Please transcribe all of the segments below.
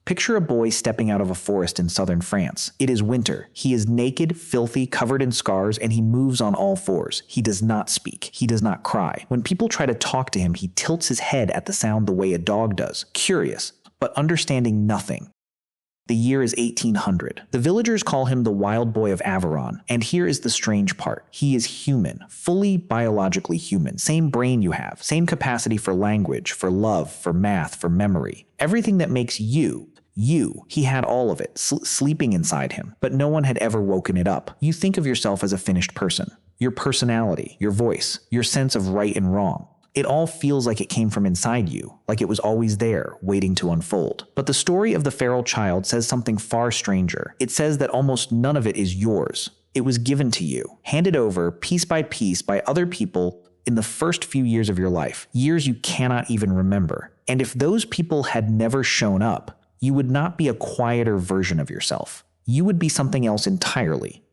Picture a boy stepping out of a forest in southern France. It is winter. He is naked, filthy, covered in scars, and he moves on all fours. He does not speak. He does not cry. When people try to talk to him, he tilts his head at the sound the way a dog does, curious, but understanding nothing. The year is 1800. The villagers call him the wild boy of Aveyron, and here is the strange part. He is human, fully biologically human. Same brain you have, same capacity for language, for love, for math, for memory. Everything that makes you. He had all of it, sleeping inside him, but no one had ever woken it up. You think of yourself as a finished person. Your personality, your voice, your sense of right and wrong. It all feels like it came from inside you, like it was always there, waiting to unfold. But the story of the feral child says something far stranger. It says that almost none of it is yours. It was given to you, handed over piece by other people in the first few years of your life, years you cannot even remember. And if those people had never shown up, you would not be a quieter version of yourself. You would be something else entirely.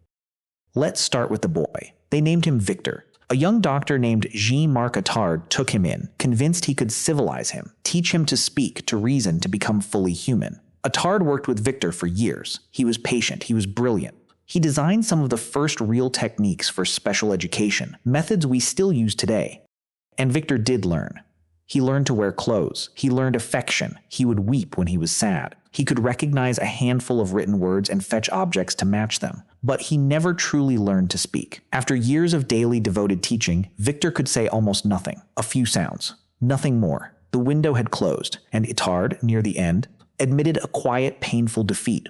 Let's start with the boy. They named him Victor. A young doctor named Jean-Marc Attard took him in, convinced he could civilize him, teach him to speak, to reason, to become fully human. Attard worked with Victor for years. He was patient. He was brilliant. He designed some of the first real techniques for special education, methods we still use today. And Victor did learn. He learned to wear clothes. He learned affection. He would weep when he was sad. He could recognize a handful of written words and fetch objects to match them. But he never truly learned to speak. After years of daily devoted teaching, Victor could say almost nothing. A few sounds. Nothing more. The window had closed, and Attard, near the end, admitted a quiet, painful defeat.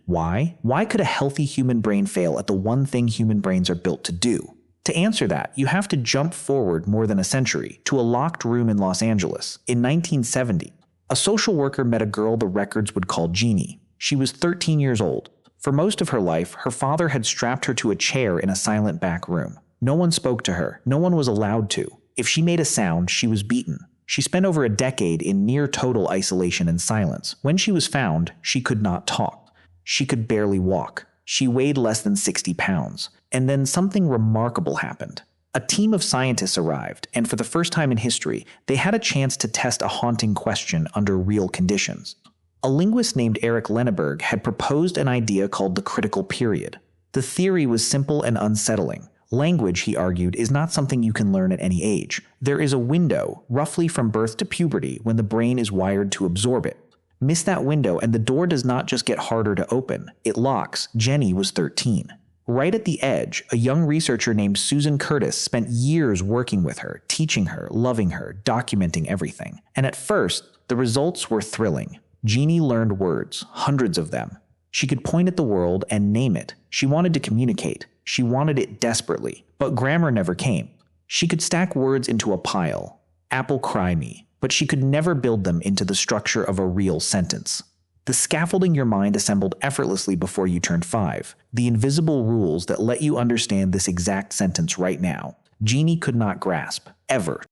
Why? Why could a healthy human brain fail at the one thing human brains are built to do? To answer that, you have to jump forward more than a century, to a locked room in Los Angeles. In 1970, a social worker met a girl the records would call Genie. She was 13 years old. For most of her life, her father had strapped her to a chair in a silent back room. No one spoke to her. No one was allowed to. If she made a sound, she was beaten. She spent over a decade in near total isolation and silence. When she was found, she could not talk. She could barely walk. She weighed less than 60 pounds. And then something remarkable happened. A team of scientists arrived, and for the first time in history, they had a chance to test a haunting question under real conditions. A linguist named Eric Lenneberg had proposed an idea called the critical period. The theory was simple and unsettling. Language, he argued, is not something you can learn at any age. There is a window, roughly from birth to puberty, when the brain is wired to absorb it. Miss that window, and the door does not just get harder to open. It locks. Jenny was 13. Right at the edge, a young researcher named Susan Curtis spent years working with her, teaching her, loving her, documenting everything. And at first, the results were thrilling. Genie learned words, hundreds of them. She could point at the world and name it. She wanted to communicate. She wanted it desperately, but grammar never came. She could stack words into a pile. Apple cry me. But she could never build them into the structure of a real sentence. The scaffolding your mind assembled effortlessly before you turned 5. The invisible rules that let you understand this exact sentence right now. Genie could not grasp. Ever.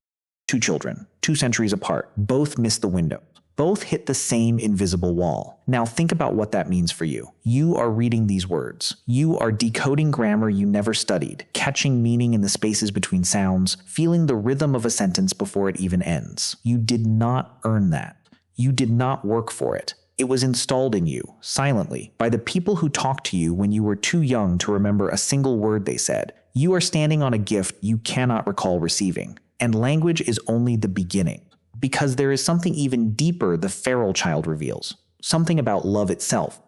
2 children, 2 centuries apart, both missed the window. Both hit the same invisible wall. Now think about what that means for you. You are reading these words. You are decoding grammar you never studied, catching meaning in the spaces between sounds, feeling the rhythm of a sentence before it even ends. You did not earn that. You did not work for it. It was installed in you, silently, by the people who talked to you when you were too young to remember a single word they said. You are standing on a gift you cannot recall receiving. And language is only the beginning. Because there is something even deeper the feral child reveals. Something about love itself.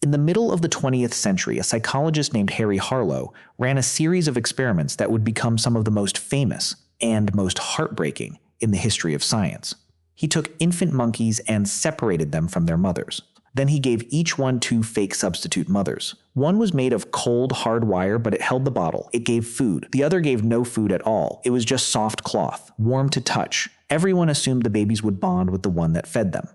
In the middle of the 20th century, a psychologist named Harlow ran a series of experiments that would become some of the most famous and most heartbreaking in the history of science. He took infant monkeys and separated them from their mothers. Then he gave each one 2 fake substitute mothers. One was made of cold, hard wire, but it held the bottle. It gave food. The other gave no food at all. It was just soft cloth, warm to touch. Everyone assumed the babies would bond with the one that fed them.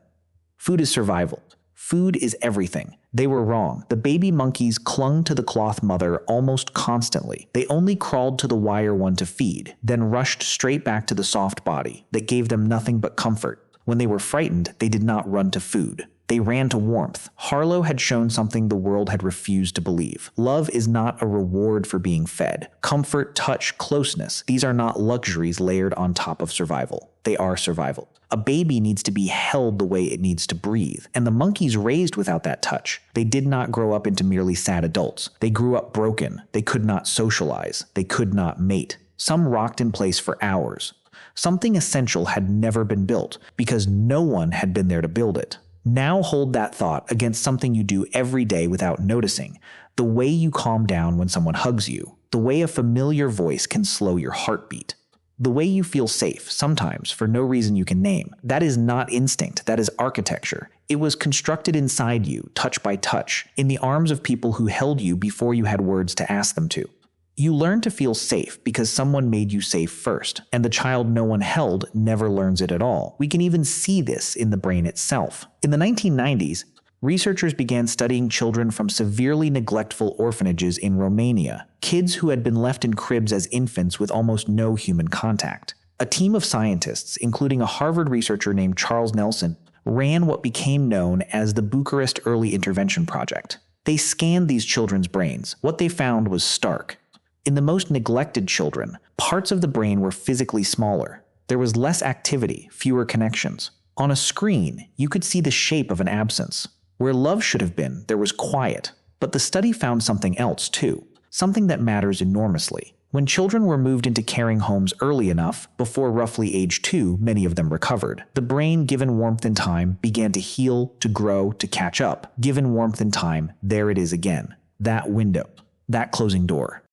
Food is survival. Food is everything. They were wrong. The baby monkeys clung to the cloth mother almost constantly. They only crawled to the wire one to feed, then rushed straight back to the soft body that gave them nothing but comfort. When they were frightened, they did not run to food. They ran to warmth. Harlow had shown something the world had refused to believe. Love is not a reward for being fed. Comfort, touch, closeness, these are not luxuries layered on top of survival. They are survival. A baby needs to be held the way it needs to breathe, and the monkeys raised without that touch. They did not grow up into merely sad adults. They grew up broken. They could not socialize. They could not mate. Some rocked in place for hours. Something essential had never been built because no one had been there to build it. Now hold that thought against something you do every day without noticing. The way you calm down when someone hugs you. The way a familiar voice can slow your heartbeat. The way you feel safe, sometimes, for no reason you can name. That is not instinct, that is architecture. It was constructed inside you, touch by touch, in the arms of people who held you before you had words to ask them to. You learn to feel safe because someone made you safe first, and the child no one held never learns it at all. We can even see this in the brain itself. In the 1990s, researchers began studying children from severely neglectful orphanages in Romania, kids who had been left in cribs as infants with almost no human contact. A team of scientists, including a Harvard researcher named Charles Nelson, ran what became known as the Bucharest Early Intervention Project. They scanned these children's brains. What they found was stark. In the most neglected children, parts of the brain were physically smaller. There was less activity, fewer connections. On a screen, you could see the shape of an absence. Where love should have been, there was quiet. But the study found something else, too. Something that matters enormously. When children were moved into caring homes early enough, before roughly age 2, many of them recovered. The brain, given warmth and time, began to heal, to grow, to catch up. Given warmth and time, there it is again. That window. That closing door.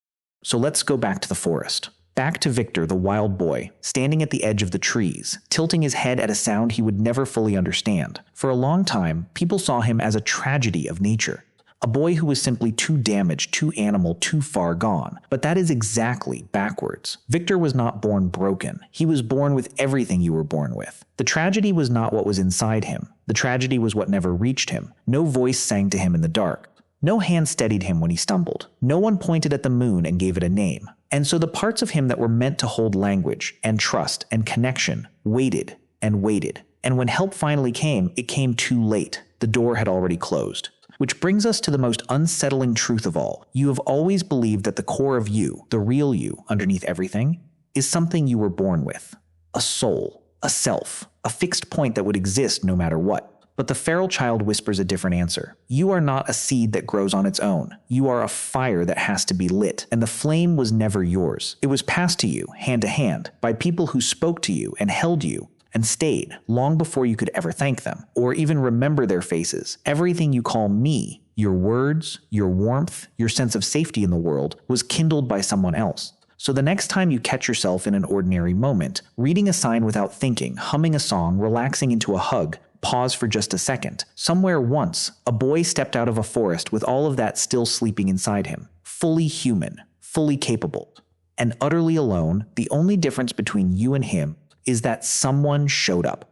So let's go back to the forest. Back to Victor, the wild boy, standing at the edge of the trees, tilting his head at a sound he would never fully understand. For a long time, people saw him as a tragedy of nature. A boy who was simply too damaged, too animal, too far gone. But that is exactly backwards. Victor was not born broken. He was born with everything you were born with. The tragedy was not what was inside him. The tragedy was what never reached him. No voice sang to him in the dark. No hand steadied him when he stumbled. No one pointed at the moon and gave it a name. And so the parts of him that were meant to hold language and trust and connection waited and waited. And when help finally came, it came too late. The door had already closed. Which brings us to the most unsettling truth of all. You have always believed that the core of you, the real you, underneath everything, is something you were born with. A soul, a self, a fixed point that would exist no matter what. But the feral child whispers a different answer. You are not a seed that grows on its own. You are a fire that has to be lit, and the flame was never yours. It was passed to you, hand to hand, by people who spoke to you and held you and stayed long before you could ever thank them, or even remember their faces. Everything you call me, your words, your warmth, your sense of safety in the world, was kindled by someone else. So the next time you catch yourself in an ordinary moment, reading a sign without thinking, humming a song, relaxing into a hug, pause for just a second. Somewhere once, a boy stepped out of a forest with all of that still sleeping inside him. Fully human, fully capable, and utterly alone. The only difference between you and him is that someone showed up.